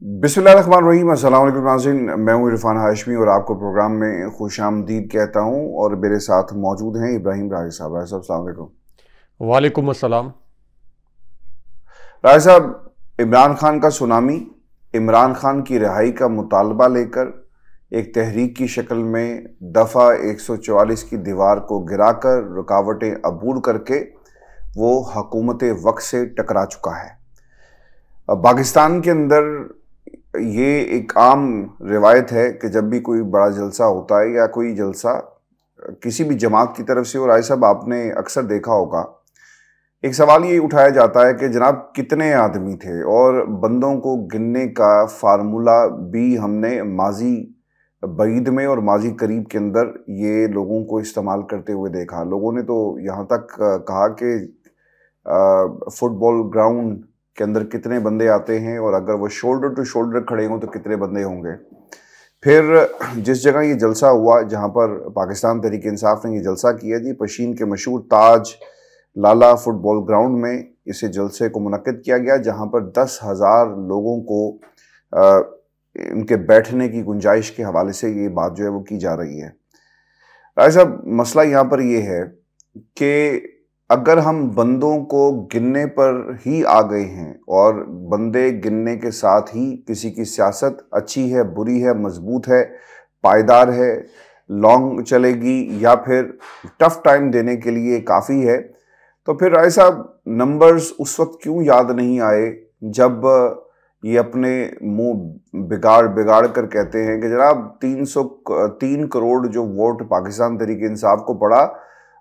बिस्मिल्लाहिर्रहमानिर्रहीम। अस्सलाम वालेकुम नाज़रीन, मैं हूं इरफान हाशमी और आपको प्रोग्राम में खुशामदीद कहता हूं। और मेरे साथ मौजूद हैं इब्राहिम राय साहब। राय साहब अस्सलाम वालेकुम। वालेकुम अस्सलाम। राय साहब, इमरान खान का सुनामी, इमरान खान की रिहाई का मुतालबा लेकर एक तहरीक की शक्ल में दफ़ा 144 की दीवार को गिराकर रुकावटें अबूर करके वो हुकूमत वक्त से टकरा चुका है। अब पाकिस्तान के अंदर ये एक आम रिवायत है कि जब भी कोई बड़ा जलसा होता है या कोई जलसा किसी भी जमात की तरफ से, और राय साहब आपने अक्सर देखा होगा, एक सवाल ये उठाया जाता है कि जनाब कितने आदमी थे, और बंदों को गिनने का फार्मूला भी हमने माजी बईद में और माजी करीब के अंदर ये लोगों को इस्तेमाल करते हुए देखा। लोगों ने तो यहाँ तक कहा कि फुटबॉल ग्राउंड के अंदर कितने बंदे आते हैं और अगर वो शोल्डर टू शोल्डर खड़े हों तो कितने बंदे होंगे। फिर जिस जगह ये जलसा हुआ, जहाँ पर पाकिस्तान तहरीक इंसाफ ने ये जलसा किया जी, पशीन के मशहूर ताज लाला फुटबॉल ग्राउंड में इसे जलसे को मुनक्किद किया गया, जहाँ पर 10,000 लोगों को उनके बैठने की गुंजाइश के हवाले से ये बात जो है वो की जा रही है। राय साहब, मसला यहाँ पर ये है कि अगर हम बंदों को गिनने पर ही आ गए हैं और बंदे गिनने के साथ ही किसी की सियासत अच्छी है, बुरी है, मजबूत है, पायदार है, लॉन्ग चलेगी या फिर टफ टाइम देने के लिए काफ़ी है, तो फिर राय साहब नंबर्स उस वक्त क्यों याद नहीं आए जब ये अपने मुंह बिगाड़ बिगाड़ कर कहते हैं कि जनाब 303 करोड़ जो वोट पाकिस्तान तहरीक इंसाफ को पड़ा,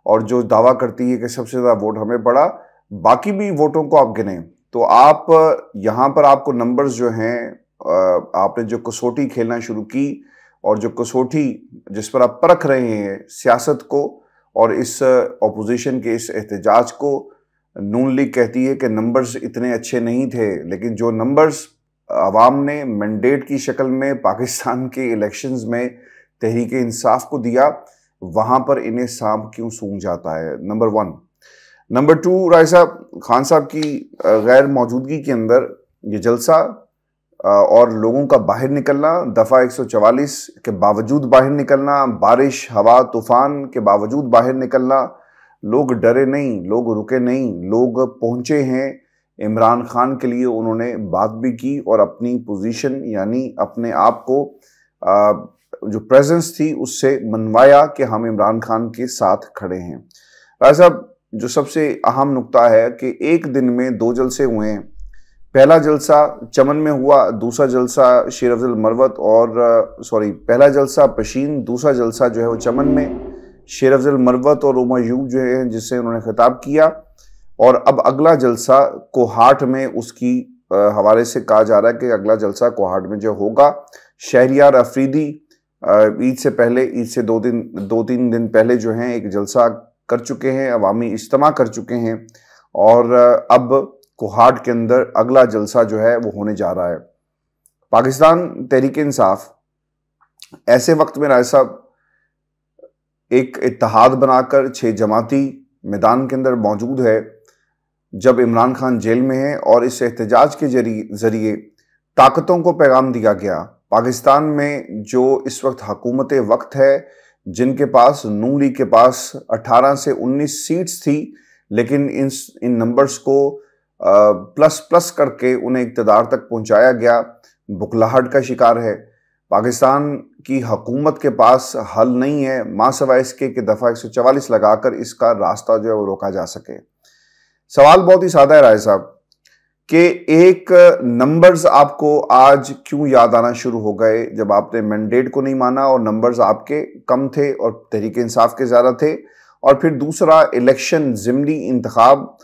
और जो दावा करती है कि सबसे ज़्यादा वोट हमें पड़ा, बाकी भी वोटों को आप गिने तो आप यहाँ पर आपको नंबर्स जो हैं, आपने जो कसौटी खेलना शुरू की और जो कसौटी जिस पर आप परख रहे हैं सियासत को और इस ऑपोजिशन के इस एहतजाज को, नून लीग कहती है कि नंबर्स इतने अच्छे नहीं थे, लेकिन जो नंबर्स अवाम ने मैंडेट की शक्ल में पाकिस्तान के इलेक्शंस में तहरीक इंसाफ को दिया, वहां पर इन्हें सांप क्यों सूंघ जाता है? नंबर 1। नंबर 2, राय साहब, खान साहब की गैर मौजूदगी के अंदर ये जलसा और लोगों का बाहर निकलना, दफ़ा 144 के बावजूद बाहर निकलना, बारिश हवा तूफान के बावजूद बाहर निकलना, लोग डरे नहीं, लोग रुके नहीं, लोग पहुंचे हैं इमरान खान के लिए। उन्होंने बात भी की और अपनी पोजीशन यानी अपने आप को जो प्रेजेंस थी उससे मनवाया कि हम इमरान खान के साथ खड़े हैं। राय साहब, जो सबसे अहम नुक्ता है कि एक दिन में 2 जलसे हुए हैं। पहला जलसा चमन में हुआ, दूसरा जलसा शेर अफजल मरवत और पहला जलसा पशीन, दूसरा जलसा जो है वो चमन में शेर अफजल मरवत और उमर यूब जो है जिससे उन्होंने खिताब किया, और अब अगला जलसा कोहाट में उसकी हवाले से कहा जा रहा है कि अगला जलसा कोहाट में जो होगा। शहरियार अफरीदी ईद से पहले, ईद से 2-3 दिन पहले जो हैं एक जलसा कर चुके हैं, अवामी इज्तिमा कर चुके हैं, और अब कोहाट के अंदर अगला जलसा जो है वो होने जा रहा है। पाकिस्तान तहरीक इंसाफ ऐसे वक्त में राय साहब एक इत्तेहाद बनाकर 6 जमाती मैदान के अंदर मौजूद है, जब इमरान खान जेल में है, और इस एहतजाज के जरिए ताकतों को पैगाम दिया गया। पाकिस्तान में जो इस वक्त हुकूमत वक्त है, जिनके पास नून लीग के पास 18 से 19 सीट्स थी, लेकिन इन नंबर्स को प्लस प्लस करके उन्हें इक़्तिदार तक पहुंचाया गया, बुखलाहट का शिकार है। पाकिस्तान की हुकूमत के पास हल नहीं है मां सिवाय इसके कि दफ़ा 144 लगाकर इसका रास्ता जो है वो रोका जा सके। सवाल बहुत ही सादा है राय साहब कि एक नंबर्स आपको आज क्यों याद आना शुरू हो गए जब आपने मैंडेट को नहीं माना और नंबर्स आपके कम थे और तहरीक इंसाफ के ज़्यादा थे। और फिर दूसरा इलेक्शन ज़िमनी इंतखाब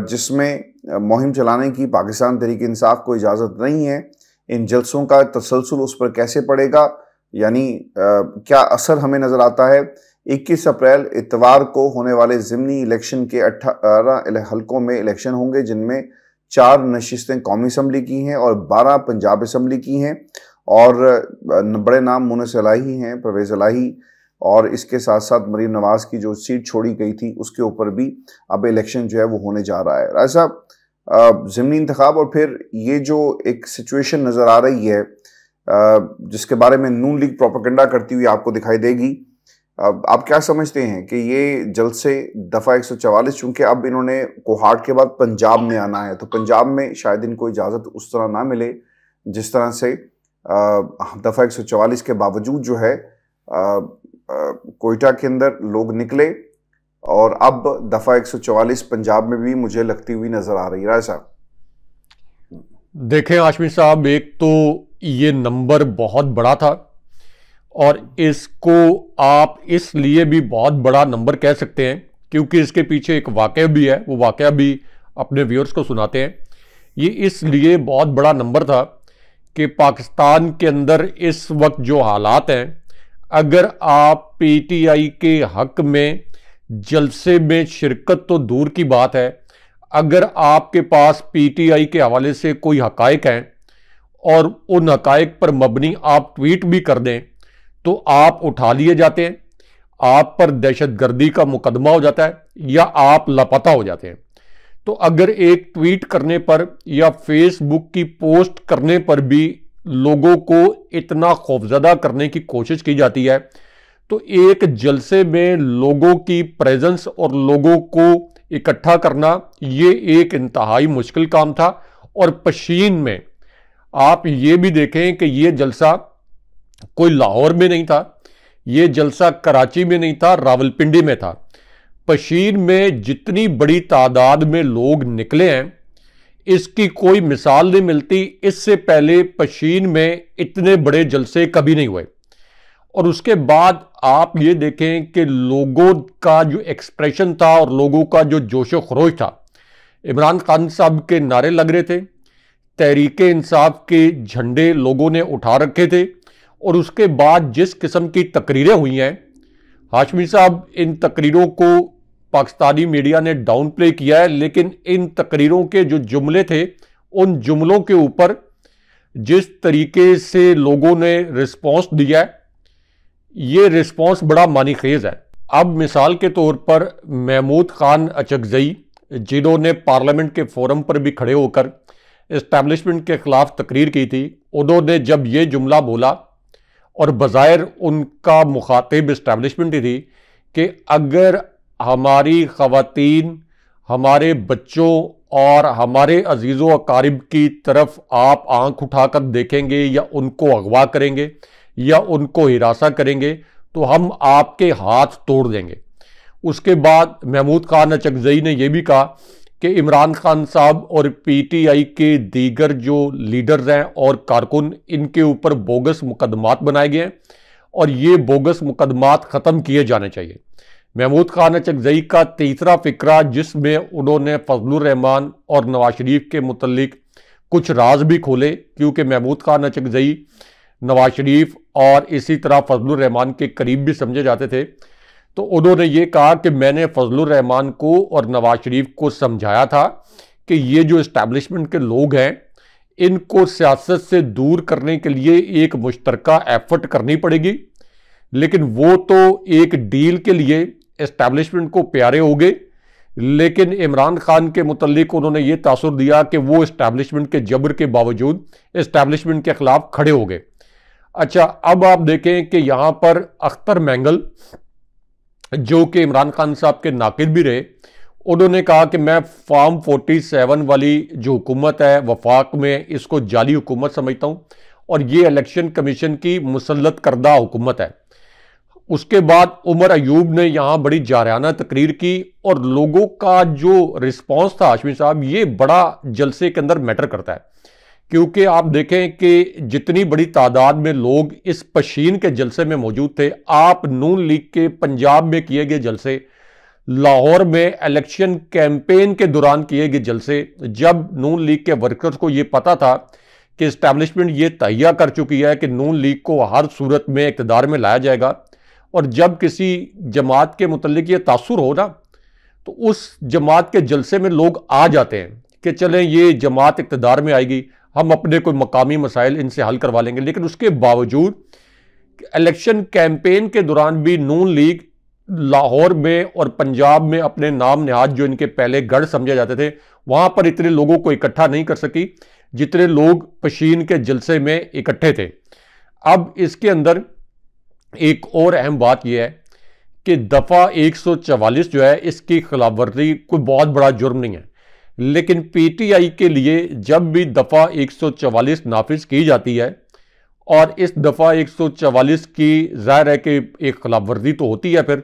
जिसमें मुहिम चलाने की पाकिस्तान तहरीक इंसाफ को इजाज़त नहीं है, इन जलसों का तसलसल उस पर कैसे पड़ेगा, यानी क्या असर हमें नज़र आता है। 21 अप्रैल इतवार को होने वाले ज़िमनी इलेक्शन के 18 हलकों में इलेक्शन होंगे, जिनमें 4 नशिस्तें कौमी असम्बली की हैं और 12 पंजाब असम्बली की हैं, और बड़े नाम मुनस इलाही हैं, परवेज़ इलाही, और इसके साथ साथ मरीम नवाज़ की जो सीट छोड़ी गई थी उसके ऊपर भी अब इलेक्शन जो है वो होने जा रहा है। राय साहब, ज़िमनी इंतखाब और फिर ये जो एक सिचुएशन नज़र आ रही है जिसके बारे में नून लीग प्रोपेगेंडा करती हुई आपको दिखाई देगी, आप क्या समझते हैं कि ये जल्द से दफ़ा 144, चूंकि अब इन्होंने कोहाट के बाद पंजाब में आना है, तो पंजाब में शायद इनको इजाज़त उस तरह ना मिले जिस तरह से दफ़ा 144 के बावजूद जो है कोयटा के अंदर लोग निकले, और अब दफ़ा 144 पंजाब में भी मुझे लगती हुई नज़र आ रही है। राय साहब देखें हाशमी साहब, एक तो ये नंबर बहुत बड़ा था और इसको आप इसलिए भी बहुत बड़ा नंबर कह सकते हैं क्योंकि इसके पीछे एक वाक़या भी है, वो वाक़या भी अपने व्यूअर्स को सुनाते हैं। ये इसलिए बहुत बड़ा नंबर था कि पाकिस्तान के अंदर इस वक्त जो हालात हैं, अगर आप पीटीआई के हक में जलसे में शिरकत तो दूर की बात है, अगर आपके पास पीटीआई के हवाले से कोई हकायक हैं और उन हकायक पर मबनी आप ट्वीट भी कर दें तो आप उठा लिए जाते हैं, आप पर दहशतगर्दी का मुकदमा हो जाता है या आप लापता हो जाते हैं। तो अगर एक ट्वीट करने पर या फेसबुक की पोस्ट करने पर भी लोगों को इतना खौफजदा करने की कोशिश की जाती है, तो एक जलसे में लोगों की प्रेजेंस और लोगों को इकट्ठा करना ये एक इंतहाई मुश्किल काम था। और पशीन में आप ये भी देखें कि ये जलसा कोई लाहौर में नहीं था, ये जलसा कराची में नहीं था, रावलपिंडी में था। पशीन में जितनी बड़ी तादाद में लोग निकले हैं इसकी कोई मिसाल नहीं मिलती। इससे पहले पशीन में इतने बड़े जलसे कभी नहीं हुए। और उसके बाद आप ये देखें कि लोगों का जो एक्सप्रेशन था और लोगों का जो जोशो खरोश था, इमरान खान साहब के नारे लग रहे थे, तहरीके इंसाफ के झंडे लोगों ने उठा रखे थे, और उसके बाद जिस किस्म की तकरीरें हुई हैं हाशमी साहब, इन तकरीरों को पाकिस्तानी मीडिया ने डाउन प्ले किया है, लेकिन इन तकरीरों के जो जुमले थे उन जुमलों के ऊपर जिस तरीके से लोगों ने रिस्पॉन्स दिया है, ये रिस्पॉन्स बड़ा मानीखेज है। अब मिसाल के तौर पर महमूद खान अचकजई, जिन्होंने पार्लियामेंट के फोरम पर भी खड़े होकर इस्टेब्लिशमेंट के खिलाफ तकरीर की थी, उन्होंने जब ये जुमला बोला और बज़ाहिर उनका मुखातिब इस्टेब्लिशमेंट ही थी कि अगर हमारी ख़वातीन, हमारे बच्चों और हमारे अजीज़ों अकारिब की तरफ आप आंख उठाकर देखेंगे या उनको अगवा करेंगे या उनको हिरासा करेंगे तो हम आपके हाथ तोड़ देंगे। उसके बाद महमूद खान अचकजई ने यह भी कहा कि इमरान खान साहब और पीटीआई के दीगर जो लीडर्स हैं और कारकुन, इनके ऊपर बोगस मुकदमात बनाए गए हैं और ये बोगस मुकदमात ख़त्म किए जाने चाहिए। महमूद खान अचकजई का तीसरा फिक्रा, जिसमें उन्होंने फजलुर रहमान और नवाज शरीफ के मुतल्लिक कुछ राज भी खोले, क्योंकि महमूद खान अचकजई नवाज शरीफ और इसी तरह फजलुर रहमान के करीब भी समझे जाते थे। तो उन्होंने ये कहा कि मैंने फजलुर रहमान को और नवाज शरीफ को समझाया था कि ये जो इस्टेब्लिशमेंट के लोग हैं इनको सियासत से दूर करने के लिए एक मुश्तरका एफर्ट करनी पड़ेगी, लेकिन वो तो एक डील के लिए इस्टेब्लिशमेंट को प्यारे हो गए, लेकिन इमरान खान के मुतल्लिक उन्होंने ये तासुर दिया कि वो इस्टेब्लिशमेंट के जबर के बावजूद इस्टेब्लिशमेंट के खिलाफ खड़े हो गए। अच्छा, अब आप देखें कि यहां पर अख्तर मैंगल, जो कि इमरान खान साहब के नाकिद भी रहे, उन्होंने कहा कि मैं फॉर्म 47 वाली जो हुकूमत है वफाक में, इसको जाली हुकूमत समझता हूं और ये इलेक्शन कमीशन की मुसल्लत करदा हुकूमत है। उसके बाद उमर अयूब ने यहां बड़ी जारहाना तकरीर की और लोगों का जो रिस्पांस था हाशमी साहब, ये बड़ा जलसे के अंदर मैटर करता है, क्योंकि आप देखें कि जितनी बड़ी तादाद में लोग इस पशीन के जलसे में मौजूद थे। आप नून लीग के पंजाब में किए गए जलसे, लाहौर में इलेक्शन कैंपेन के दौरान किए गए जलसे, जब नून लीग के वर्कर्स को यह पता था कि इस्टेब्लिशमेंट ये तहिया कर चुकी है कि नून लीग को हर सूरत में इक़्तिदार में लाया जाएगा, और जब किसी जमात के मुतल्लिक ये तासुर हो ना, तो उस जमात के जलसे में लोग आ जाते हैं कि चलें ये जमात इक़्तिदार में आएगी, हम अपने कोई मकामी मसाइल इनसे हल करवा लेंगे। लेकिन उसके बावजूद इलेक्शन कैंपेन के दौरान भी नून लीग लाहौर में और पंजाब में अपने नाम निहाद जो इनके पहले गढ़ समझे जाते थे, वहां पर इतने लोगों को इकट्ठा नहीं कर सकी जितने लोग पशीन के जलसे में इकट्ठे थे। अब इसके अंदर एक और अहम बात यह है कि दफा 144 जो है, इसकी खिलाफवर्जी कोई बहुत बड़ा जुर्म नहीं है, लेकिन पीटीआई के लिए जब भी दफा 144 नाफिज की जाती है और इस दफा 144 की जाहिर है कि एक खिलाफवर्जी तो होती है, फिर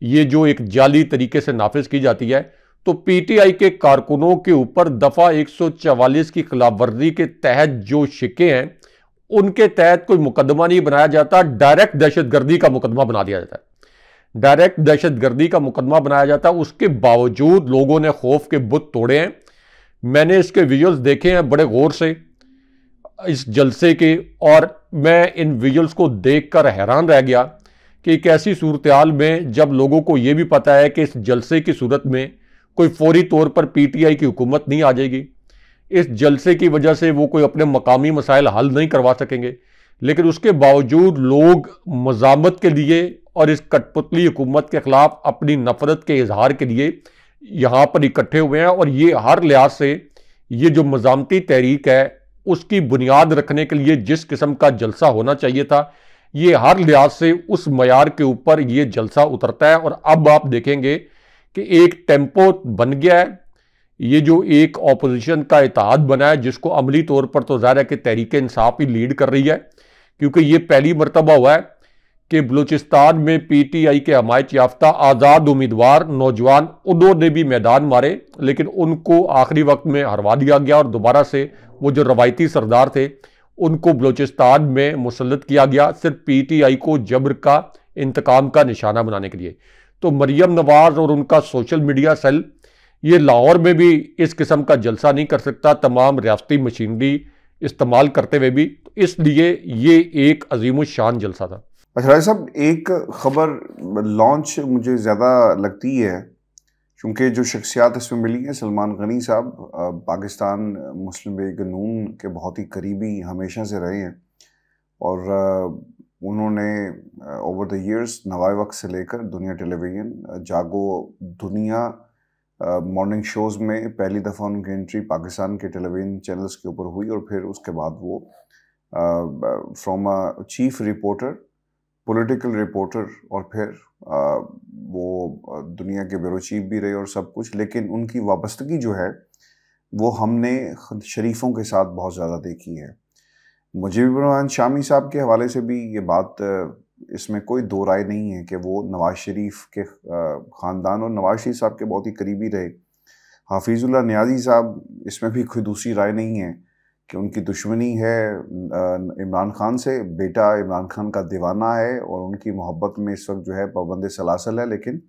ये जो एक जाली तरीके से नाफिज की जाती है, तो पीटीआई के कारकुनों के ऊपर दफा 144 की खिलाफवर्जी के तहत जो शिके हैं उनके तहत कोई मुकदमा नहीं बनाया जाता, डायरेक्ट दहशतगर्दी का मुकदमा बना दिया जाता है। डायरेक्ट दहशतगर्दी का मुकदमा बनाया जाता है। उसके बावजूद लोगों ने खौफ के बुत तोड़े हैं। मैंने इसके विजुअल्स देखे हैं बड़े गौर से इस जलसे के, और मैं इन विजुअल्स को देखकर हैरान रह गया कि एक ऐसी सूरत हाल में जब लोगों को यह भी पता है कि इस जलसे की सूरत में कोई फौरी तौर पर पीटीआई की हुकूमत नहीं आ जाएगी, इस जलसे की वजह से वो कोई अपने मकामी मसाइल हल नहीं करवा सकेंगे, लेकिन उसके बावजूद लोग मज़ामत के लिए और इस कठपुतली हुकूमत के खिलाफ अपनी नफरत के इजहार के लिए यहाँ पर इकट्ठे हुए हैं। और ये हर लिहाज से ये जो मज़ामती तहरीक है उसकी बुनियाद रखने के लिए जिस किस्म का जलसा होना चाहिए था, ये हर लिहाज से उस मयार के ऊपर ये जलसा उतरता है। और अब आप देखेंगे कि एक टेम्पो बन गया है, ये जो एक ऑपोजिशन का इत्तेहाद बना है जिसको अमली तौर पर तो ज़ाहिर है कि तहरीक इंसाफ ही लीड कर रही है, क्योंकि ये पहली मरतबा हुआ है कि बलूचिस्तान में पीटीआई के हमायत याफ्ता आज़ाद उम्मीदवार नौजवान उन्होंने भी मैदान मारे, लेकिन उनको आखिरी वक्त में हरवा दिया गया और दोबारा से वो जो रवायती सरदार थे उनको बलूचिस्तान में मुसल्लत किया गया, सिर्फ पीटीआई को जबर का इंतकाम का निशाना बनाने के लिए। तो मरियम नवाज और उनका सोशल मीडिया सेल ये लाहौर में भी इस किस्म का जलसा नहीं कर सकता, तमाम रियासती मशीनरी इस्तेमाल करते हुए भी, तो इसलिए ये एक अजीम शान जलसा था। अच्छा राय साहब, एक खबर लॉन्च मुझे ज़्यादा लगती है क्योंकि जो शख्सियात इसमें मिली हैं, सलमान गनी साहब पाकिस्तान मुस्लिम लीग नून के बहुत ही करीबी हमेशा से रहे हैं और उन्होंने ओवर द इयर्स नवाए वक्त से लेकर दुनिया टेलीविज़न, जागो दुनिया मॉर्निंग शोज़ में पहली दफ़ा उनकी एंट्री पाकिस्तान के टेलीविज़न चैनल्स के ऊपर हुई और फिर उसके बाद वो from a chief reporter, political reporter और फिर वो दुनिया के ब्यूरो चीफ भी रहे और सब कुछ। लेकिन उनकी वाबस्तगी जो है वो हमने शरीफों के साथ बहुत ज़्यादा देखी है। मुजीबुर रहमान शामी साहब के हवाले से भी ये बात, इसमें कोई दो राय नहीं है कि वो नवाज शरीफ के ख़ानदान और नवाज शरीफ साहब के बहुत ही करीबी रहे। हाफिजुल्लाह नियाज़ी साहब, इसमें भी कोई दूसरी राय नहीं है कि उनकी दुश्मनी है इमरान खान से, बेटा इमरान खान का दीवाना है और उनकी मोहब्बत में इस वक्त जो है पाबंद सलासल है, लेकिन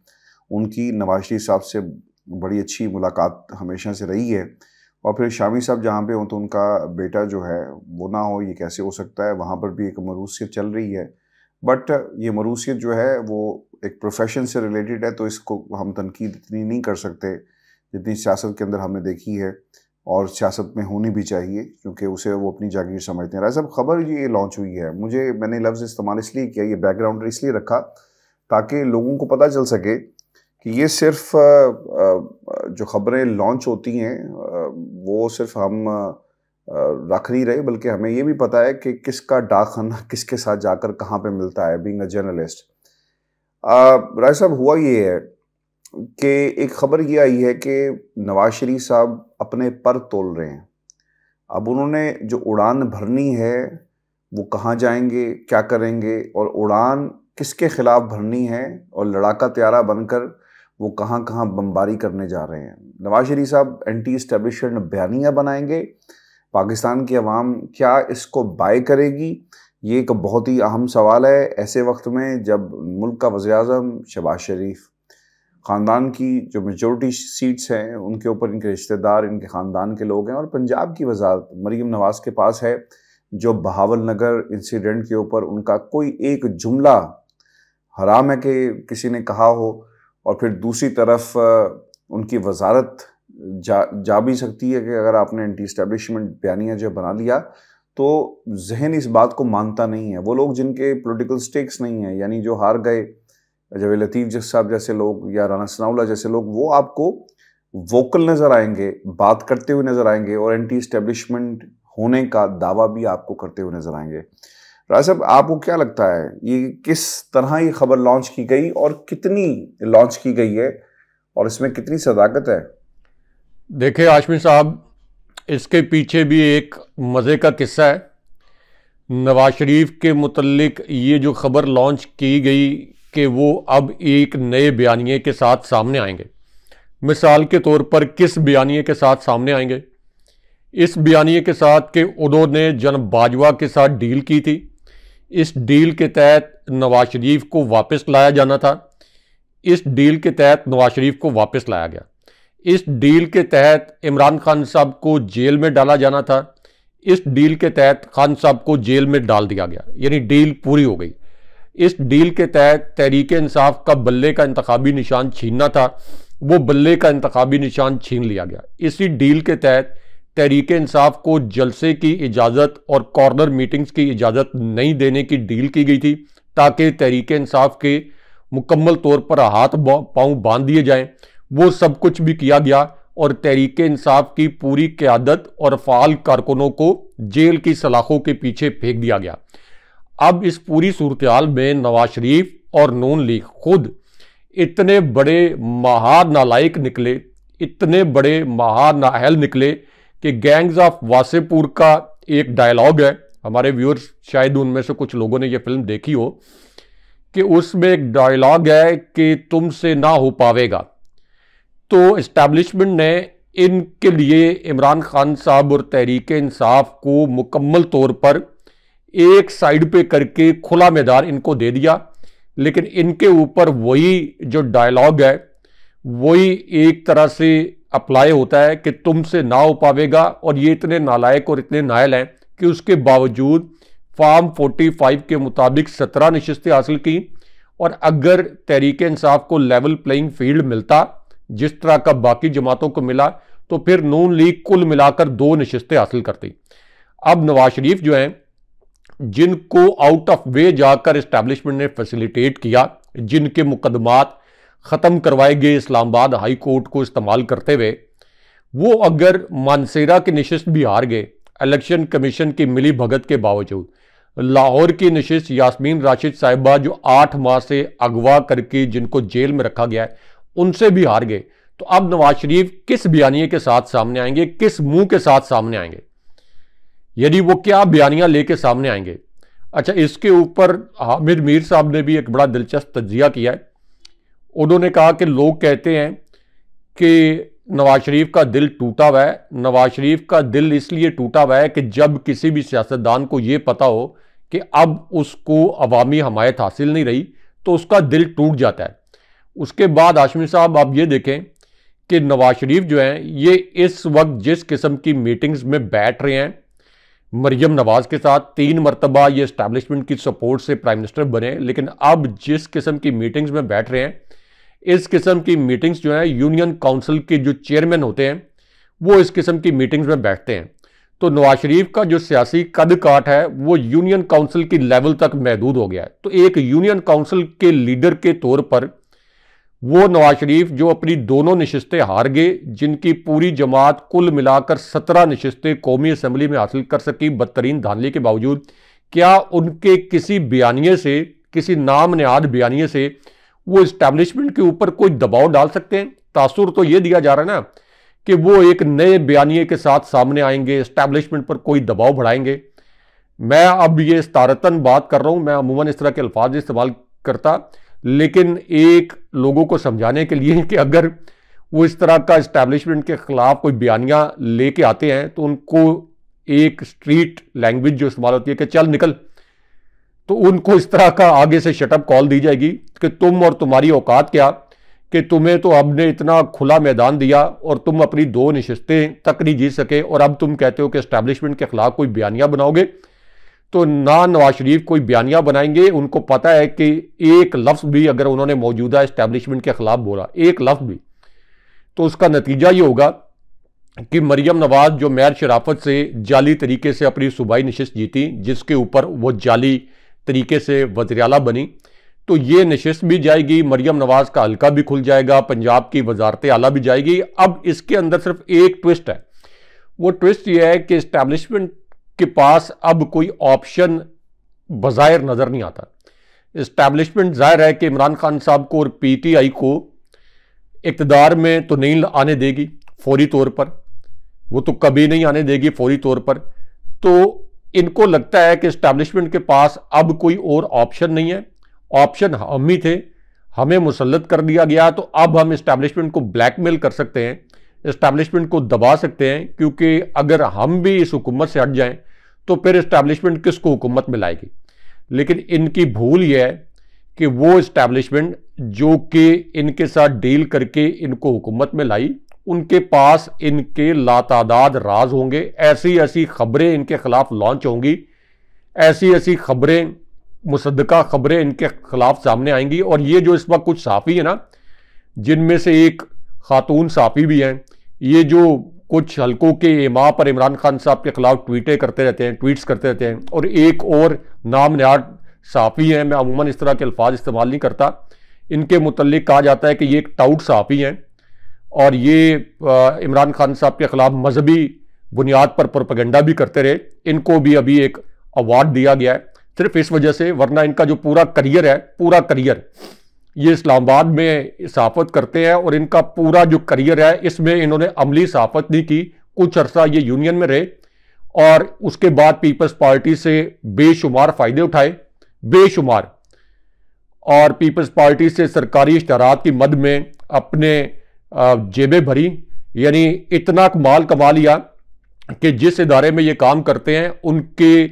उनकी नवाज शरीफ साहब से बड़ी अच्छी मुलाकात हमेशा से रही है। और फिर शामी साहब जहाँ पे हों तो उनका बेटा जो है वो ना हो, ये कैसे हो सकता है, वहाँ पर भी एक मरूसियत चल रही है। बट ये मरूसियत जो है वो एक प्रोफेशन से रिलेटेड है, तो इसको हम तनकीद इतनी नहीं कर सकते जितनी सियासत के अंदर हमने देखी है, और सियासत में होनी भी चाहिए क्योंकि उसे वो अपनी जागीर समझते हैं। राय साहब, खबर ये लॉन्च हुई है, मैंने लफ्ज़ इस्तेमाल इसलिए किया, ये बैकग्राउंड इसलिए रखा ताकि लोगों को पता चल सके कि ये सिर्फ जो खबरें लॉन्च होती हैं वो सिर्फ हम रख नहीं रहे, बल्कि हमें ये भी पता है कि किसका डाकखाना किसके साथ जाकर कहाँ पे मिलता है, बीइंग अ जर्नलिस्ट। राय साहब, हुआ ये है कि एक खबर ये आई है कि नवाज शरीफ साहब अपने पर तोल रहे हैं। अब उन्होंने जो उड़ान भरनी है वो कहाँ जाएंगे, क्या करेंगे और उड़ान किसके खिलाफ भरनी है, और लड़ाका त्यारा बनकर वो कहाँ कहाँ बमबारी करने जा रहे हैं। नवाज शरीफ साहब एंटी इस्टेब्लिशमेंट बयानियाँ बनाएंगे, पाकिस्तान की आवाम क्या इसको बाय करेगी, ये एक बहुत ही अहम सवाल है ऐसे वक्त में जब मुल्क का वज़ीर-ए-आज़म शहबाज शरीफ, ख़ानदान की जो मेजॉरिटी सीट्स हैं उनके ऊपर इनके रिश्तेदार, इनके ख़ानदान के लोग हैं, और पंजाब की वज़ारत मरीम नवाज़ के पास है जो बहावल नगर इंसिडेंट के ऊपर उनका कोई एक जुमला हराम है कि किसी ने कहा हो, और फिर दूसरी तरफ उनकी वज़ारत जा भी सकती है कि अगर आपने एंटी इस्टेब्लिशमेंट बयानिया जो बना लिया तो जहन इस बात को मानता नहीं है। वो लोग जिनके पॉलिटिकल स्टेक्स नहीं है, यानी जो हार गए जवेद लतीफ साहब जैसे लोग या राना सनाउल्लाह जैसे लोग, वो आपको वोकल नजर आएंगे, बात करते हुए नजर आएंगे और एंटी एस्टेब्लिशमेंट होने का दावा भी आपको करते हुए नजर आएंगे। राजा साहब, आपको क्या लगता है ये किस तरह ये खबर लॉन्च की गई और कितनी लॉन्च की गई है और इसमें कितनी सदाकत है? देखिए हाशमी साहब, इसके पीछे भी एक मज़े का किस्सा है। नवाज शरीफ के मुतल्लिक ये जो खबर लॉन्च की गई कि वो अब एक नए बयानिए के साथ सामने आएंगे। मिसाल के तौर पर किस बयानिए के साथ सामने आएंगे? इस बयानिए के साथ कि उन्होंने जनरल बाजवा के साथ डील की थी। इस डील के तहत नवाज शरीफ को वापस लाया जाना था। इस डील के तहत नवाज शरीफ को वापस लाया गया। इस डील के तहत इमरान खान साहब को जेल में डाला जाना था। इस डील के तहत खान साहब को जेल में डाल दिया गया, यानी डील पूरी हो गई। इस डील के तहत तहरीक इंसाफ का बल्ले का इंतखाबी निशान छीनना था, वो बल्ले का इंतखाबी निशान छीन लिया गया। इसी डील के तहत तहरीक इंसाफ को जलसे की इजाज़त और कॉर्नर मीटिंग्स की इजाज़त नहीं देने की डील की गई थी, ताकि तहरीक इंसाफ के मुकम्मल तौर पर हाथ पांव बांध दिए जाएं। वो सब कुछ भी किया गया और तहरीक इंसाफ की पूरी क़यादत और फ़ाल कारकुनों को जेल की सलाखों के पीछे फेंक दिया गया। अब इस पूरी सूरत-ए-हाल में नवाज शरीफ और नून लीग खुद इतने बड़े महार नालायक निकले, इतने बड़े महार नाअहल निकले कि गैंग्स ऑफ वासेपुर का एक डायलॉग है, हमारे व्यूअर्स शायद उनमें से कुछ लोगों ने ये फिल्म देखी हो, कि उसमें एक डायलॉग है कि तुमसे ना हो पावेगा। तो इस्टेब्लिशमेंट ने इनके लिए इमरान खान साहब और तहरीक इंसाफ को मुकम्मल तौर पर एक साइड पे करके खुला मैदान इनको दे दिया। लेकिन इनके ऊपर वही जो डायलॉग है वही एक तरह से अप्लाई होता है कि तुमसे ना हो पावेगा। और ये इतने नालायक और इतने नायल हैं कि उसके बावजूद फॉर्म 45 के मुताबिक 17 नशिस्तें हासिल की। और अगर तहरीक इंसाफ को लेवल प्लेइंग फील्ड मिलता जिस तरह का बाकी जमातों को मिला, तो फिर नून लीग कुल मिलाकर 2 नशिस्तें हासिल करती। अब नवाज शरीफ जो हैं, जिनको आउट ऑफ वे जाकर इस्टेब्लिशमेंट ने फैसिलिटेट किया, जिनके मुकदमात ख़त्म करवाए गए इस्लामाबाद हाई कोर्ट को इस्तेमाल करते हुए, वो अगर मानसेरा की नशिस्त भी हार गए इलेक्शन कमीशन की मिली भगत के बावजूद, लाहौर की नशिस्त यास्मीन राशिद साहिबा जो 8 माह से अगवा करके जिनको जेल में रखा गया है, उनसे भी हार गए, तो अब नवाज शरीफ किस बयानिए के साथ सामने आएंगे, किस मुंह के साथ सामने आएंगे, यानी वो क्या बयानियां लेके सामने आएंगे? अच्छा, इसके ऊपर हामिद मीर साहब ने भी एक बड़ा दिलचस्प तज्जिया किया है। उन्होंने कहा कि लोग कहते हैं कि नवाज शरीफ का दिल टूटा हुआ है। नवाज शरीफ का दिल इसलिए टूटा हुआ है कि जब किसी भी सियासतदान को यह पता हो कि अब उसको अवामी हमायत हासिल नहीं रही, तो उसका दिल टूट जाता है। उसके बाद हाशमी साहब आप ये देखें कि नवाज शरीफ जो हैं, ये इस वक्त जिस किस्म की मीटिंग्स में बैठ रहे हैं मरियम नवाज के साथ, 3 मरतबा ये इस्टेब्लिशमेंट की सपोर्ट से प्राइम मिनिस्टर बने, लेकिन अब जिस किस्म की मीटिंग्स में बैठ रहे हैं, इस किस्म की मीटिंग्स जो है यूनियन काउंसिल के जो चेयरमैन होते हैं वो इस किस्म की मीटिंग्स में बैठते हैं। तो नवाज शरीफ का जो सियासी कद काठ है वो यूनियन काउंसिल की लेवल तक महदूद हो गया है। तो एक यूनियन काउंसिल के लीडर के तौर पर वो नवाज शरीफ जो अपनी दोनों नशिस्तें हार गए, जिनकी पूरी जमात कुल मिलाकर 17 नशिस्तें कौमी असम्बली में हासिल कर सकी बदतरीन धांधली के बावजूद, क्या उनके किसी बयानिए से, किसी नाम नेहाद बयानिए से वो इस्टेब्लिशमेंट के ऊपर कोई दबाव डाल सकते हैं? तासुर तो ये दिया जा रहा है ना कि वो एक नए बयानिए के साथ सामने आएंगे, इस्टेब्लिशमेंट पर कोई दबाव बढ़ाएंगे। मैं अब ये इस्तारतन बात कर रहा हूं, मैं अमूमन इस तरह के अल्फाज इस्तेमाल करता, लेकिन एक लोगों को समझाने के लिए कि अगर वो इस तरह का इस्टेब्लिशमेंट के खिलाफ कोई बयानियां लेके आते हैं तो उनको एक स्ट्रीट लैंग्वेज जो इस्तेमाल होती है कि चल निकल, तो उनको इस तरह का आगे से शटअप कॉल दी जाएगी कि तुम और तुम्हारी औकात क्या, कि तुम्हें तो हमने इतना खुला मैदान दिया और तुम अपनी 2 नशिस्तें तक नहीं जीत सके और अब तुम कहते हो कि इस्टेब्लिशमेंट के खिलाफ कोई बयानियां बनाओगे। तो ना नवाज शरीफ कोई बयानियां बनाएंगे, उनको पता है कि एक लफ्ज़ भी अगर उन्होंने मौजूदा इस्टेब्लिशमेंट के खिलाफ बोला, एक लफ्ज़ भी, तो उसका नतीजा ये होगा कि मरियम नवाज जो मैर शराफत से जाली तरीके से अपनी सूबाई नशिस्त जीती, जिसके ऊपर वो जाली तरीके से वज़ीर आला बनी, तो ये नशिस्त भी जाएगी, मरियम नवाज का हल्का भी खुल जाएगा, पंजाब की वजारत आला भी जाएगी। अब इसके अंदर सिर्फ एक ट्विस्ट है, वो ट्विस्ट ये है कि इस्टेब्लिशमेंट के पास अब कोई ऑप्शन बज़ाहिर नजर नहीं आता। इस्टेब्लिशमेंट जाहिर है कि इमरान खान साहब को और पीटीआई को इक़्तिदार में तो नहीं आने देगी फौरी तौर पर, वो तो कभी नहीं आने देगी फौरी तौर पर। तो इनको लगता है कि इस्टेब्लिशमेंट के पास अब कोई और ऑप्शन नहीं है, ऑप्शन हम ही थे, हमें मुसल्लत कर दिया गया, तो अब हम इस्टेब्लिशमेंट को ब्लैकमेल कर सकते हैं, इस्टेब्लिशमेंट को दबा सकते हैं, क्योंकि अगर हम भी इस हुकूमत से हट जाएं तो फिर इस्टेब्लिशमेंट किसको हुकूमत में लाएगी। लेकिन इनकी भूल यह है कि वो इस्टेब्लिशमेंट जो कि इनके साथ डील करके इनको हुकूमत में लाई, उनके पास इनके लातादाद राज होंगे, ऐसी ऐसी खबरें इनके खिलाफ लॉन्च होंगी, ऐसी ऐसी खबरें, मुसद्दका खबरें इनके खिलाफ सामने आएंगी। और ये जो इस वक्त कुछ साफ़ी है ना, जिनमें से एक खातून साफ़ी भी हैं, ये जो कुछ हल्कों के इमा पर इमरान खान साहब के खिलाफ ट्वीटें करते रहते हैं, ट्वीट्स करते रहते हैं, और एक और नाम नहाद साफ़ी हैं, मैं अमूमन इस तरह के अल्फाज इस्तेमाल नहीं करता, इनके मुतल्लिक कहा जाता है कि ये एक टाउट साफ़ी हैं और ये इमरान खान साहब के खिलाफ मजहबी बुनियाद पर प्रोपेगेंडा भी करते रहे। इनको भी अभी एक अवार्ड दिया गया है सिर्फ इस वजह से, वरना इनका जो पूरा करियर है, पूरा करियर ये इस्लामाबाद में सहाफ़त करते हैं और इनका पूरा जो करियर है इसमें इन्होंने अमली सहाफ़त नहीं की। कुछ अरसा ये यूनियन में रहे और उसके बाद पीपल्स पार्टी से बेशुमार फ़ायदे उठाए, बेशुमार, और पीपल्स पार्टी से सरकारी इश्तहारात की मद में अपने जेबें भरी, यानी इतना माल कमा लिया कि जिस इदारे में ये काम करते हैं उनके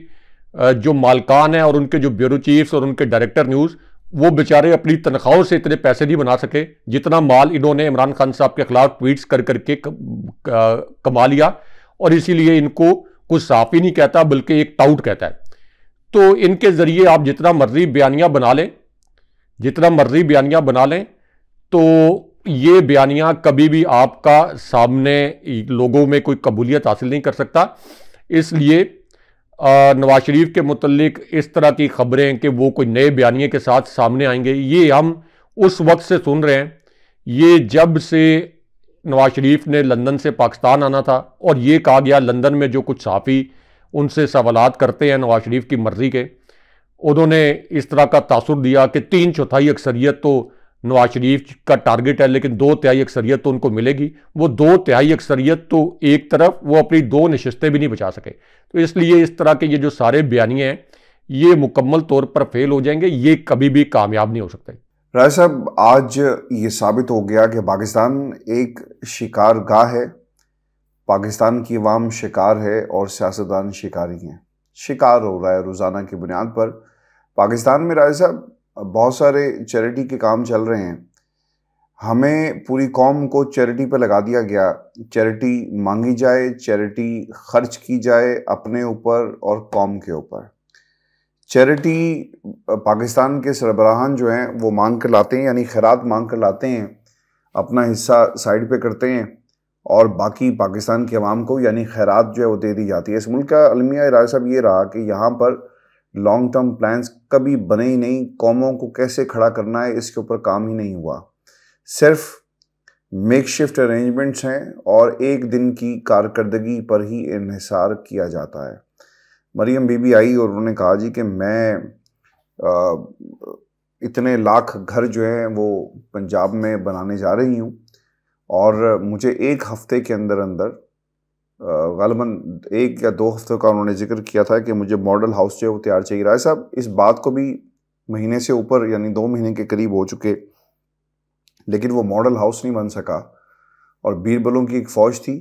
जो मालकान हैं और उनके जो ब्यूरो चीफ्स और उनके डायरेक्टर न्यूज़, वो बेचारे अपनी तनख्वाहों से इतने पैसे नहीं बना सके जितना माल इन्होंने इमरान खान साहब के खिलाफ ट्वीट्स कर करके कमा लिया। और इसीलिए इनको कुछ साफ़ी नहीं कहता बल्कि एक टाउट कहता है। तो इनके ज़रिए आप जितना मर्जी बयानियाँ बना लें, जितना मर्जी बयानियाँ बना लें, तो ये बयानियाँ कभी भी आपका सामने लोगों में कोई कबूलियत हासिल नहीं कर सकता। इसलिए नवाज शरीफ के मुतल्लिक इस तरह की खबरें कि वो कोई नए बयानिए के साथ सामने आएंगे, ये हम उस वक्त से सुन रहे हैं। ये जब से नवाज शरीफ ने लंदन से पाकिस्तान आना था और ये कहा गया लंदन में जो कुछ सहाफ़ी उनसे सवालात करते हैं नवाज शरीफ की मर्ज़ी के, उन्होंने इस तरह का तासुर दिया कि 3/4 अक्सरियत तो नवाज शरीफ का टारगेट है, लेकिन 2/3 अक्सरियत तो उनको मिलेगी। वो 2/3 अक्सरियत तो एक तरफ वो अपनी 2 नशिस्तें भी नहीं बचा सके। तो इसलिए इस तरह के ये जो सारे बयानिए हैं ये मुकम्मल तौर पर फेल हो जाएंगे, ये कभी भी कामयाब नहीं हो सकते। राय साहब, आज ये साबित हो गया कि पाकिस्तान एक शिकारगाह है, पाकिस्तान की अवाम शिकार है और सियासतदान शिकारी हैं। शिकार हो रहा है रोज़ाना की बुनियाद पर पाकिस्तान में। राय साहब, बहुत सारे चैरिटी के काम चल रहे हैं, हमें पूरी कौम को चैरिटी पर लगा दिया गया। चैरिटी मांगी जाए, चैरिटी खर्च की जाए अपने ऊपर और कौम के ऊपर। चैरिटी पाकिस्तान के सरबराहान जो हैं वो मांग कर लाते हैं, यानी खैरात मांग कर लाते हैं, अपना हिस्सा साइड पे करते हैं और बाकी पाकिस्तान के अवाम को यानी खैरात जो है वो दे दी जाती है। इस मुल्क का अलमिया राय साहब ये रहा कि यहाँ पर लॉन्ग टर्म प्लान्स कभी बने ही नहीं, कौमों को कैसे खड़ा करना है इसके ऊपर काम ही नहीं हुआ, सिर्फ मेकशिफ्ट अरेंजमेंट्स हैं और एक दिन की कारकर्दगी पर ही इन्हिसार किया जाता है। मरियम बीबी आई और उन्होंने कहा जी कि मैं इतने लाख घर जो हैं वो पंजाब में बनाने जा रही हूँ और मुझे 1 हफ्ते के अंदर अंदर, ग़ालिबन 1 या 2 हफ्तों का उन्होंने जिक्र किया था कि मुझे मॉडल हाउस जो है वो तैयार चाहिए। राय साहब, इस बात को भी महीने से ऊपर यानी 2 महीने के करीब हो चुके, लेकिन वो मॉडल हाउस नहीं बन सका। और बीरबलों की एक फ़ौज थी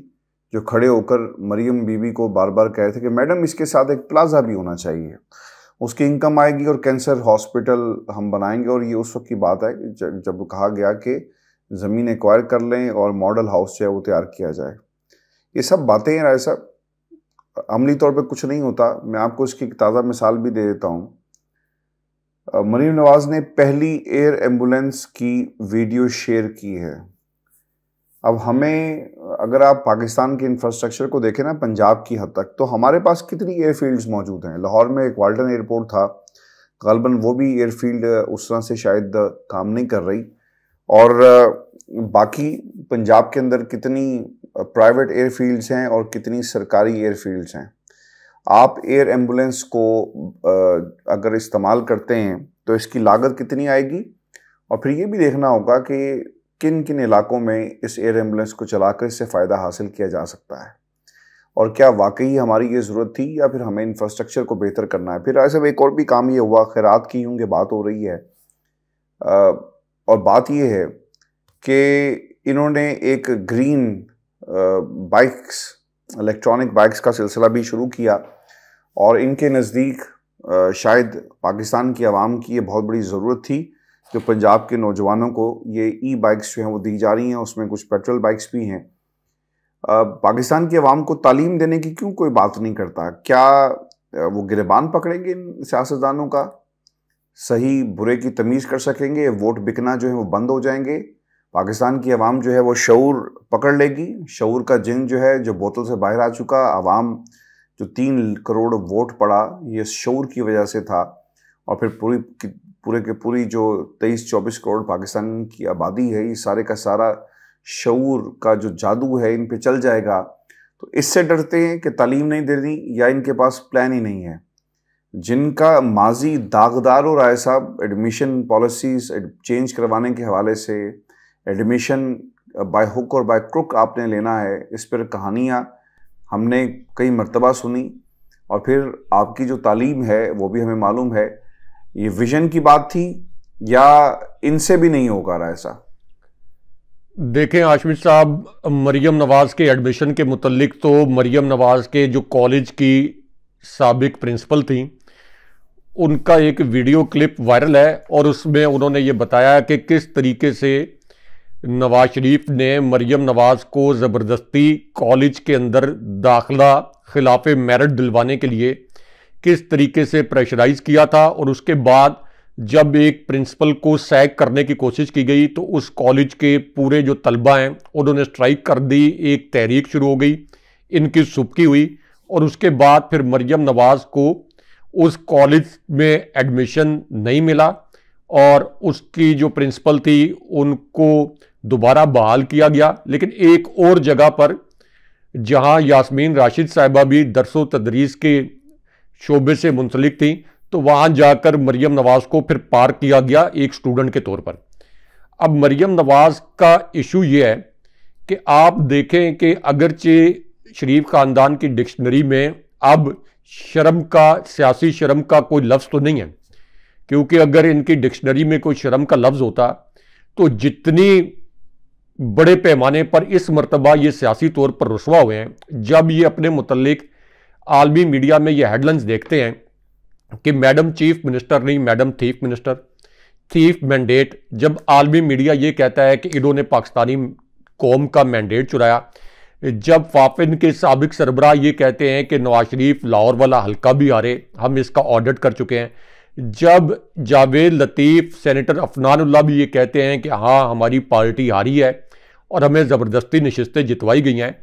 जो खड़े होकर मरियम बीबी को बार बार कह रहे थे कि मैडम इसके साथ एक प्लाजा भी होना चाहिए, उसकी इनकम आएगी और कैंसर हॉस्पिटल हम बनाएंगे। और ये उस वक्त की बात है जब कहा गया कि ज़मीन एक्वायर कर लें और मॉडल हाउस जो है वो तैयार किया जाए। ये सब बातें हैं राय साहब, अमली तौर पे कुछ नहीं होता। मैं आपको इसकी एक ताज़ा मिसाल भी दे देता हूँ। मरीम नवाज ने पहली एयर एम्बुलेंस की वीडियो शेयर की है। अब हमें, अगर आप पाकिस्तान के इंफ्रास्ट्रक्चर को देखें ना पंजाब की हद तक, तो हमारे पास कितनी एयरफील्ड्स मौजूद हैं। लाहौर में एक वाल्टन एयरपोर्ट था, ग़ालिबन वो भी एयरफील्ड उस तरह से शायद काम नहीं कर रही। और बाकी पंजाब के अंदर कितनी प्राइवेट एयरफील्ड्स हैं और कितनी सरकारी एयरफील्ड्स हैं। आप एयर एम्बुलेंस को अगर इस्तेमाल करते हैं तो इसकी लागत कितनी आएगी, और फिर ये भी देखना होगा कि किन किन इलाकों में इस एयर एम्बुलेंस को चलाकर इससे फ़ायदा हासिल किया जा सकता है, और क्या वाकई हमारी ये ज़रूरत थी या फिर हमें इंफ्रास्ट्रक्चर को बेहतर करना है। फिर ऐसे एक और भी काम ये हुआ, खैरात की होंगे बात हो रही है, और बात ये है कि इन्होंने एक ग्रीन बाइक्स, इलेक्ट्रॉनिक बाइक्स का सिलसिला भी शुरू किया, और इनके नज़दीक शायद पाकिस्तान की आवाम की ये बहुत बड़ी ज़रूरत थी। जो पंजाब के नौजवानों को ये ई बाइक्स जो हैं वो दी जा रही हैं, उसमें कुछ पेट्रोल बाइक्स भी हैं। पाकिस्तान की आवाम को तालीम देने की क्यों कोई बात नहीं करता? क्या वो गिरबान पकड़ेंगे इन सियासतदानों का? सही बुरे की तमीज़ कर सकेंगे? वोट बिकना जो है वो बंद हो जाएंगे? पाकिस्तान की आवाम जो है वो शऊर पकड़ लेगी? शऊर का जिन जो है, जो बोतल से बाहर आ चुका, आवाम जो 3 करोड़ वोट पड़ा, ये शऊर की वजह से था। और फिर पूरी जो 23-24 करोड़ पाकिस्तान की आबादी है, ये सारे का सारा शऊर का जो जादू है इन पे चल जाएगा। तो इससे डरते हैं कि तालीम नहीं देनी, या इनके पास प्लान ही नहीं है। जिनका माजी दागदार हो रहा है साहब, एडमिशन पॉलिसीज़ चेंज करवाने के हवाले से, एडमिशन बाय हुक और बाय क्रुक आपने लेना है, इस पर कहानियाँ हमने कई मर्तबा सुनी। और फिर आपकी जो तालीम है वो भी हमें मालूम है, ये विजन की बात थी या इनसे भी नहीं होगा रहा ऐसा? देखें आशमित साहब, मरियम नवाज़ के एडमिशन के मुतल्लिक तो मरियम नवाज़ के जो कॉलेज की साबिक प्रिंसिपल थी, उनका एक वीडियो क्लिप वायरल है, और उसमें उन्होंने ये बताया कि किस तरीके से नवाज शरीफ ने मरियम नवाज़ को ज़बरदस्ती कॉलेज के अंदर दाखिला खिलाफ मेरिट दिलवाने के लिए किस तरीके से प्रेशराइज किया था। और उसके बाद जब एक प्रिंसिपल को सैक करने की कोशिश की गई तो उस कॉलेज के पूरे जो तलबा हैं उन्होंने स्ट्राइक कर दी, एक तहरीक शुरू हो गई, इनकी सुबकी हुई, और उसके बाद फिर मरियम नवाज़ को उस कॉलेज में एडमिशन नहीं मिला, और उसकी जो प्रिंसिपल थी उनको दोबारा बहाल किया गया। लेकिन एक और जगह पर जहां यास्मीन राशिद साहिबा भी दरसो तदरीस के शोबे से मुंसलिक थी, तो वहां जाकर मरियम नवाज़ को फिर पार किया गया एक स्टूडेंट के तौर पर। अब मरियम नवाज़ का इशू ये है कि आप देखें कि अगरचे शरीफ ख़ानदान की डिक्शनरी में अब शर्म का, सियासी शर्म का कोई लफ्ज़ तो नहीं है, क्योंकि अगर इनकी डिक्शनरी में कोई शर्म का लफ्ज़ होता तो जितनी बड़े पैमाने पर इस मरतबा ये सियासी तौर पर रुसवा हुए हैं, जब ये अपने मुतल्लिक आलमी मीडिया में ये हेडलाइंस देखते हैं कि मैडम चीफ मिनिस्टर नहीं, madam thief minister, thief mandate, जब आलमी मीडिया ये कहता है कि इन्होंने पाकिस्तानी कौम का मैंडेट चुराया, जब फाफिन के साबिक सरबराह ये कहते हैं कि नवाज शरीफ लाहौर वाला हल्का भी हारे, हम इसका ऑडिट कर चुके हैं, जब जावेद लतीफ़, सेनेटर अफनानुल्लाह भी ये कहते हैं कि हाँ हमारी पार्टी हारी है और हमें ज़बरदस्ती नशिस्तें जितवाई गई हैं,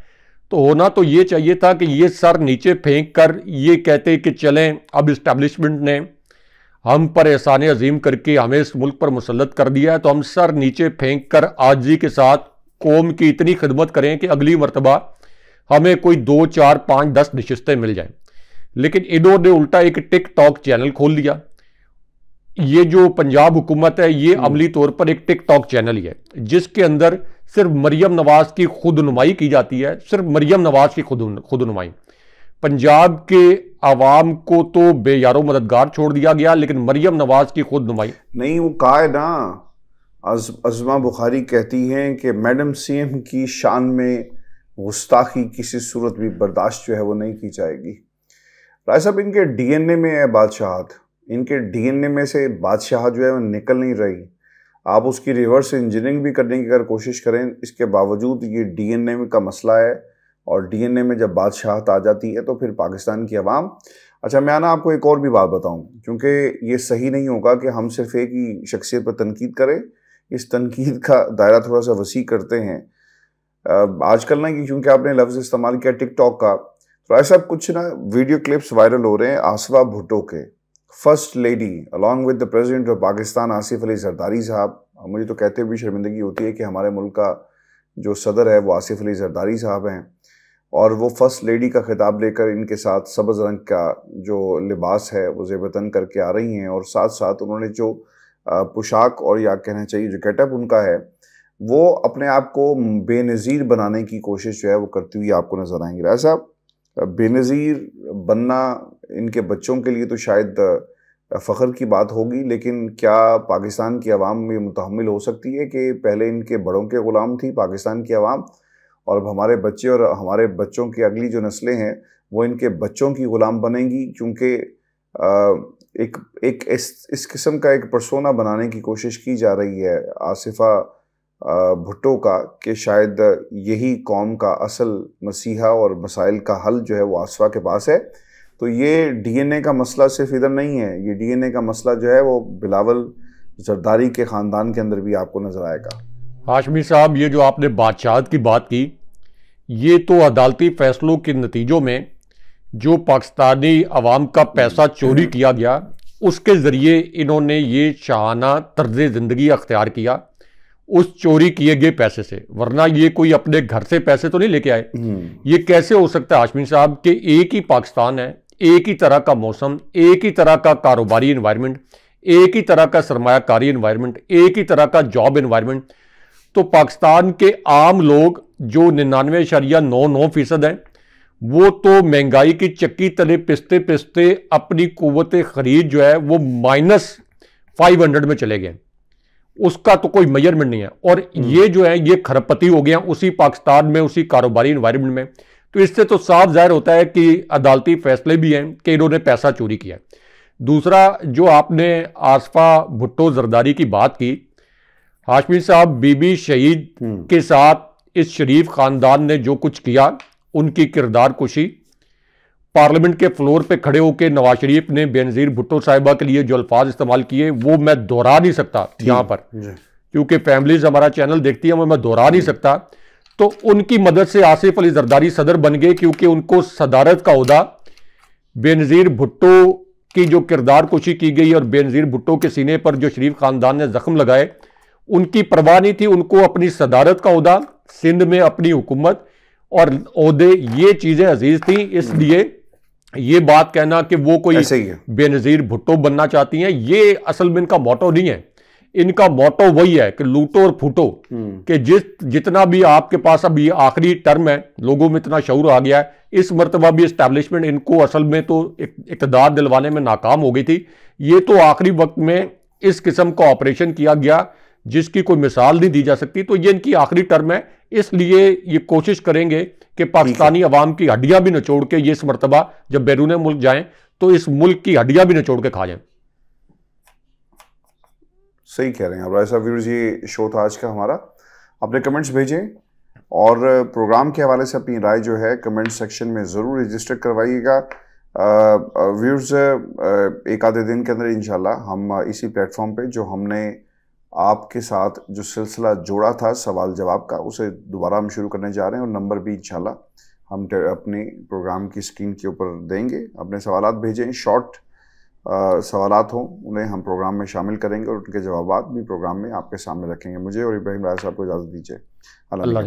तो होना तो ये चाहिए था कि ये सर नीचे फेंक कर ये कहते कि चलें अब इस्टेब्लिशमेंट ने हम पर एहसान अजीम करके हमें इस मुल्क पर मुसल्लत कर दिया है, तो हम सर नीचे फेंक कर आजी के साथ कौम की इतनी खिदमत करें कि अगली मरतबा हमें कोई 2, 4, 5, 10 नशिस्तें मिल जाएं। लेकिन इन्होंने उल्टा एक टिक टॉक चैनल खोल दिया। ये जो पंजाब हुकूमत है ये अमली तौर पर एक टिक टॉक चैनल ही है, जिसके अंदर सिर्फ मरियम नवाज़ की खुदनुमाई की जाती है, सिर्फ मरियम नवाज़ की खुदनुमाई। पंजाब के आवाम को तो बेयारो मददगार छोड़ दिया गया, लेकिन मरियम नवाज़ की खुदनुमाई नहीं। वो कहा है ना, अज़मा बुखारी कहती हैं कि मैडम सीएम की शान में गुस्ताखी किसी सूरत भी बर्दाश्त जो है वो नहीं की जाएगी। राय साहब, इनके डीएनए में है बादशाहत, इनके डीएनए में से बादशाह जो है वो निकल नहीं रही। आप उसकी रिवर्स इंजीनियरिंग भी करने की अगर कोशिश करें, इसके बावजूद ये डीएनए का मसला है, और डीएनए में जब बादशाहत आ जाती है तो फिर पाकिस्तान की आवाम। अच्छा, मैं ना आपको एक और भी बात बताऊं, क्योंकि ये सही नहीं होगा कि हम सिर्फ एक ही शख्सियत पर तनकीद करें, इस तनकीद का दायरा थोड़ा सा वसी करते हैं। आजकल ना, क्योंकि आपने लफ्ज़ इस्तेमाल किया टिकटॉक का, तो ऐसा कुछ ना वीडियो क्लिप्स वायरल हो रहे हैं आसवा भुट्टो के, first lady along with the president of Pakistan Asif Ali Zardari साहब, मुझे तो कहते हुए शर्मिंदगी होती है कि हमारे मुल्क का जो सदर है वो आसिफ अली जरदारी साहब हैं, और वो फर्स्ट लेडी का खिताब लेकर इनके साथ सब्ज़ रंग का जो लिबास है वो ज़ेबतन करके आ रही हैं, और साथ साथ उन्होंने जो पोशाक और या कहना चाहिए जो गेटअप उनका है वो अपने आप को बेनज़ीर बनाने की कोशिश जो है वो करती हुई आपको नज़र आएंगी। राय साहब, बेनज़ीर बनना इनके बच्चों के लिए तो शायद फ़ख्र की बात होगी, लेकिन क्या पाकिस्तान की आवाम में मुतहम्मिल हो सकती है कि पहले इनके बड़ों के ग़ुलाम थी पाकिस्तान की आवाम, और अब हमारे बच्चे और हमारे बच्चों की अगली जो नस्लें हैं वो इनके बच्चों की ग़ुलाम बनेंगी? क्योंकि एक इस किस्म का एक पर्सोना बनाने की कोशिश की जा रही है आसिफा भुट्टो का कि शायद यही कौम का असल मसीहा और मसाइल का हल जो है वो आसिफा के पास है। तो ये डीएनए का मसला सिर्फ इधर नहीं है, ये डीएनए का मसला जो है वो बिलावल जरदारी के ख़ानदान के अंदर भी आपको नज़र आएगा। हाशमी साहब, ये जो आपने बादशाहत की बात की, ये तो अदालती फैसलों के नतीजों में जो पाकिस्तानी अवाम का पैसा चोरी किया गया उसके ज़रिए इन्होंने ये शाहाना तर्ज ज़िंदगी अख्तियार किया उस चोरी किए गए पैसे से, वरना ये कोई अपने घर से पैसे तो नहीं लेके आए। ये कैसे हो सकता है हाशमी साहब कि एक ही पाकिस्तान है, एक ही तरह का मौसम, एक ही तरह का कारोबारी एनवायरनमेंट, एक ही तरह का सरमायाकारी एनवायरनमेंट, एक ही तरह का जॉब एनवायरनमेंट, तो पाकिस्तान के आम लोग जो 99.99% हैं वो तो महंगाई की चक्की तले पिसते पिसते अपनी कुव्वत खरीद जो है वो -500 में चले गए, उसका तो कोई मेजरमेंट नहीं है। और ये जो है ये खरबपति हो गया उसी पाकिस्तान में, उसी कारोबारी एनवायरनमेंट में। तो इससे तो साफ जाहिर होता है कि अदालती फैसले भी हैं कि इन्होंने पैसा चोरी किया। दूसरा, जो आपने आसिफा भुट्टो जरदारी की बात की, हाशमी साहब, बीबी शहीद के साथ इस शरीफ खानदान ने जो कुछ किया, उनकी किरदार कुशी, पार्लियामेंट के फ्लोर पे खड़े होकर नवाज शरीफ ने बेनज़ीर भुट्टो साहिबा के लिए जो अल्फाज इस्तेमाल किए वो मैं दोहरा नहीं सकता यहाँ पर, क्योंकि फैमिलीज हमारा चैनल देखती है, वो मैं दोहरा नहीं सकता। तो उनकी मदद से आसिफ अली जरदारी सदर बन गए, क्योंकि उनको सदारत का ओहदा बेनज़ीर भुट्टो की जो किरदार कुशी की गई और बेनज़ीर भुट्टो के सीने पर जो शरीफ खानदान ने जख्म लगाए, उनकी परवाह नहीं थी। उनको अपनी सदारत का ओहदा, सिंध में अपनी हुकूमत और ओहदे, ये चीज़ें अजीज थी। इसलिए ये बात कहना कि वो कोई बेनज़ीर भुट्टो बनना चाहती हैं, ये असल में इनका मोटो नहीं है। इनका मोटो वही है कि लूटो और फूटो, कि जितना भी आपके पास अभी आखिरी टर्म है, लोगों में इतना शऊर आ गया है, इस मरतबा भी एस्टैब्लिशमेंट इनको असल में तो इक़्तिदार दिलवाने में नाकाम हो गई थी। ये तो आखिरी वक्त में इस किस्म का ऑपरेशन किया गया जिसकी कोई मिसाल नहीं दी जा सकती। तो ये इनकी आखिरी टर्म है, इसलिए ये कोशिश करेंगे कि पाकिस्तानी अवाम की हड्डियां भी निचोड़ के ये इस मरतबा जब बैरून मुल्क जाएं तो इस मुल्क की हड्डियां भी निचोड़ के खा जाएं। सही कह रहे हैं आप राय साहब। व्यूअर्स, ये शो था आज का हमारा। अपने कमेंट्स भेजें और प्रोग्राम के हवाले से अपनी राय जो है कमेंट सेक्शन में ज़रूर रजिस्टर करवाइएगा। व्यूअर्स, एक आधे दिन के अंदर इंशाल्लाह हम इसी प्लेटफॉर्म पे जो हमने आपके साथ जो सिलसिला जोड़ा था सवाल जवाब का, उसे दोबारा हम शुरू करने जा रहे हैं, और नंबर भी इंशाल्लाह हम अपने प्रोग्राम की स्क्रीन के ऊपर देंगे। अपने सवालात भेजें, शॉर्ट सवालात हों, उन्हें हम प्रोग्राम में शामिल करेंगे और उनके जवाबात भी प्रोग्राम में आपके सामने रखेंगे। मुझे और इब्राहिम राय साहब को इजाज़त दीजिए। अल्लाह।